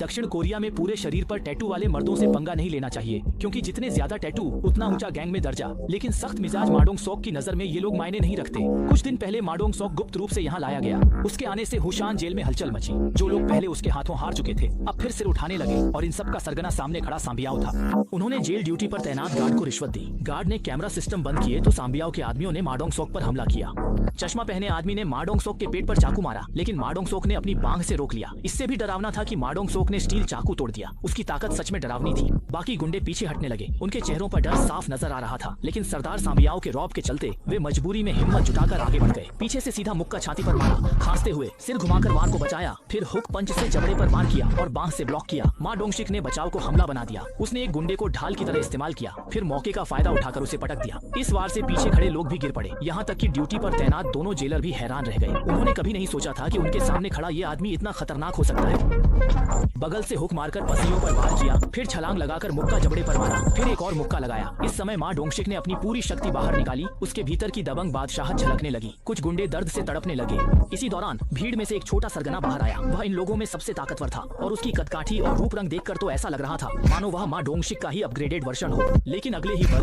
दक्षिण कोरिया में पूरे शरीर पर टैटू वाले मर्दों से पंगा नहीं लेना चाहिए, क्योंकि जितने ज्यादा टैटू उतना ऊंचा गैंग में दर्जा। लेकिन सख्त मिजाज मा डोंग-सोक की नजर में ये लोग मायने नहीं रखते। कुछ दिन पहले मा डोंग-सोक गुप्त रूप से यहाँ लाया गया। उसके आने से हुशान जेल में हलचल मची। जो लोग पहले उसके हाथों हार चुके थे अब फिर सिर उठाने लगे और इन सब का सरगना सामने खड़ा सांबियाओ था। उन्होंने जेल ड्यूटी पर तैनात गार्ड को रिश्वत दी। गार्ड ने कैमरा सिस्टम बंद किए तो सांबियाओ के आदमियों ने मा डोंग-सोक पर हमला किया। चश्मा पहने आदमी ने मा डोंग-सोक के पेट पर चाकू मारा, लेकिन मा डोंग-सोक ने अपनी बांग से रोक लिया। इससे भी डरावना था कि मा डोंग-सोक ने स्टील चाकू तोड़ दिया। उसकी ताकत सच में डरावनी थी। बाकी गुंडे पीछे हटने लगे। उनके चेहरों पर डर साफ नजर आ रहा था, लेकिन सरदार सांबियाओ के रौब के चलते वे मजबूरी में हिम्मत जुटाकर आगे बढ़ गए। पीछे से सीधा मुक्का छाती पर मारा, खांसते हुए सिर घुमाकर वार को बचाया, फिर हुक पंच से जबड़े पर वार किया और बांह से ब्लॉक किया। मा डोंग-शिक ने बचाव को हमला बना दिया। उसने एक गुंडे को ढाल की तरह इस्तेमाल किया, फिर मौके का फायदा उठाकर उसे पटक दिया। इस वार से पीछे खड़े लोग भी गिर पड़े। यहाँ तक कि ड्यूटी पर तैनात दोनों जेलर भी हैरान रह गए। उन्होंने कभी नहीं सोचा था कि उनके सामने खड़ा ये आदमी इतना खतरनाक हो सकता है। बगल से हुक मारकर पसलियों पर वार किया, फिर छलांग लगाकर मुक्का जबड़े पर मारा, फिर एक और मुक्का लगाया। इस समय मा डोंग-शिक ने अपनी पूरी शक्ति बाहर निकाली। उसके भीतर की दबंग बादशाहत झलकने लगी। कुछ गुंडे दर्द से तड़पने लगे। इसी दौरान भीड़ में से एक छोटा सरगना बाहर आया। वह इन लोगों में सबसे ताकतवर था और उसकी कदकाठी और रूप रंग देखकर तो ऐसा लग रहा था मानो वह मा डोंग-शिक का ही अपग्रेडेड वर्जन हो। लेकिन अगले ही पल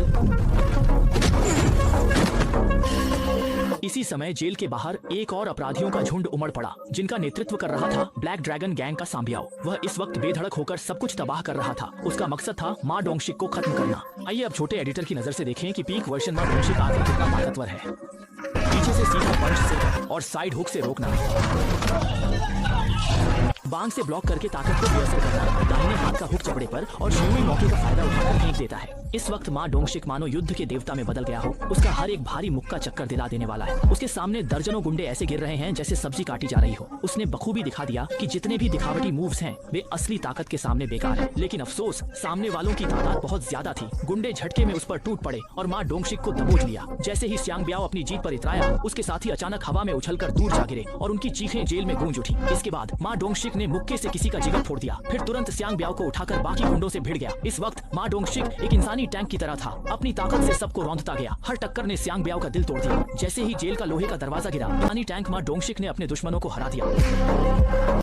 इसी समय जेल के बाहर एक और अपराधियों का झुंड उमड़ पड़ा, जिनका नेतृत्व कर रहा था ब्लैक ड्रैगन गैंग का सांबियाओ। वह इस वक्त बेधड़क होकर सब कुछ तबाह कर रहा था। उसका मकसद था मा डोंग-शिक को खत्म करना। आइए अब छोटे एडिटर की नजर से देखें कि पीक वर्जन मा डोंग-शिक आखिर कितना ताकतवर है। पीछे से सीधा पंच से और साइड हुक से रोकना, बांग से ब्लॉक करके ताकत को बेअसर करना, दाहिने हाथ का हुक जबड़े पर और शियोई मौके का फायदा उठाकर फेंक देता है। इस वक्त मा डोंग-शिक मानो युद्ध के देवता में बदल गया हो। उसका हर एक भारी मुक्का चक्कर दिला देने वाला है। उसके सामने दर्जनों गुंडे ऐसे गिर रहे हैं जैसे सब्जी काटी जा रही हो। उसने बखूबी दिखा दिया कि जितने भी दिखावटी मूव्स हैं वे असली ताकत के सामने बेकार है। लेकिन अफसोस, सामने वालों की तादाद बहुत ज्यादा थी। गुंडे झटके में उस पर टूट पड़े और मा डोंग-शिक को दबोच लिया। जैसे ही सांबियाओ अपनी जीत पर इतराया, उसके साथी अचानक हवा में उछलकर दूर जा गिरे और उनकी चीखें जेल में गूंज उठी। इसके बाद मा डोंग-शिक ने मुक्के से किसी का जिगर फोड़ दिया, फिर तुरंत सांबियाओ को उठाकर बाकी गुंडों से भिड़ गया। इस वक्त मा डोंग-शिक एक इंसानी टैंक की तरह था। अपनी ताकत से सबको रौंदता गया। हर टक्कर ने सांबियाओ का दिल तोड़ दिया। जैसे ही जेल का लोहे का दरवाजा गिरा, इंसानी टैंक मा डोंग-शिक ने अपने दुश्मनों को हरा दिया।